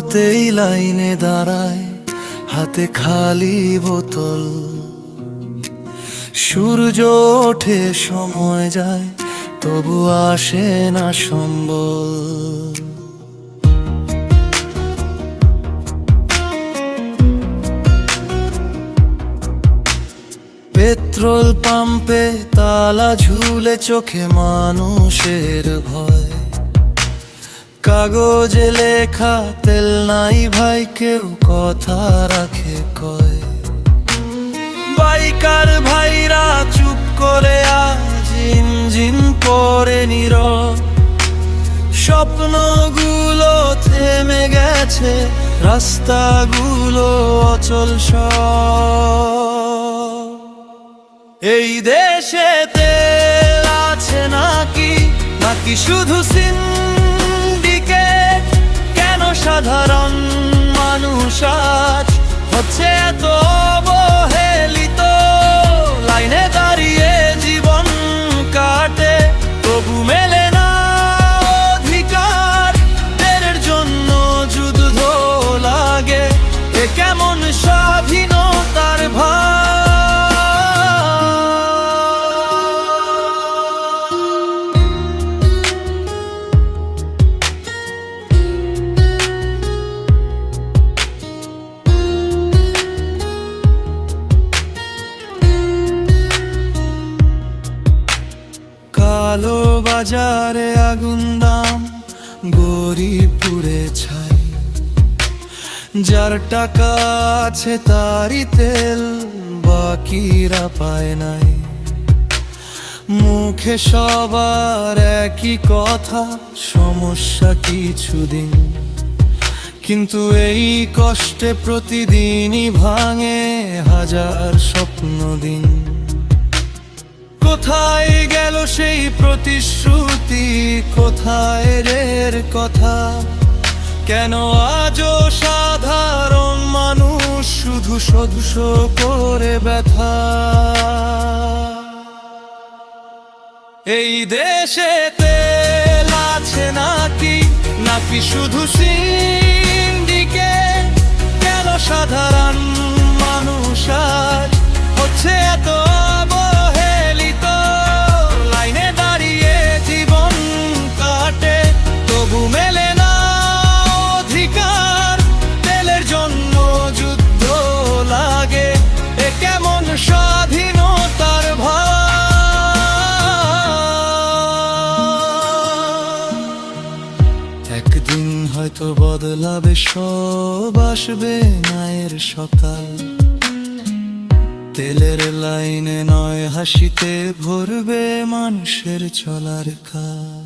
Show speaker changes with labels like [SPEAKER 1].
[SPEAKER 1] হতেই লাইনে দাঁড়ায়, হাতে খালি বোতল। সূর্য ওঠে সময় যায়, তবু আসে না সম্বল। পেট্রোল পাম্পে তালা ঝুলে, চোখে মানুষের ভয়। কাগজে লেখা তেল নাই ভাই, কেউ কথা রাখে কয়। বাইকার ভাইরা চুপ করে আজ ইঞ্জিন পরে নীরব। স্বপ্নগুলো থেমে গেছে, রাস্তাগুলো অচল সব। এই দেশে তেল আছে নাকি, নাকি শুধু সিন্ডিকেট? কেন সাধারণ মানুষ আজ হচ্ছে এত অবহেলিত? লাইনে দাঁড়িয়ে জীবন কাটে, তবু মেলে না অধিকার। দেশের জন্য যুদ্ধ লাগে, এ কেমন স্বাধীনতার ভার? কালো বাজারে আগুন দাম, গরিব পুড়ে ছাই। যার টাকা আছে তারই তেল, বাকিরা পায় নাই। মুখে সবার একই কথা, সমস্যা কিছুদিন, কিন্তু এই কষ্টে প্রতিদিনই ভাঙে হাজার স্বপ্ন দিন। কোথায় গেল সেই প্রতিশ্রুতি, কোথায় রের কথা? কেন আজও সাধারণ মানুষ শুধু সহ্য করে ব্যথা? এই দেশে তেল আছে নাকি, নাকি শুধু সিন্ডিকেট? কেন সাধারণ মানুষ আজ হচ্ছে এত অবহেলিত? লাইনে দাঁড়িয়ে জীবন কাটে, তবু মেলে না অধিকার। তেলের জন্য যুদ্ধ লাগে, এ কেমন স্বাধীনতার ভার? একদিন হয়তো বদলাবে সব, আসবে ন্যায়ের সকাল। তেলের লাইনে নয় হাসিতে ভরবে মানুষের চলার কাল।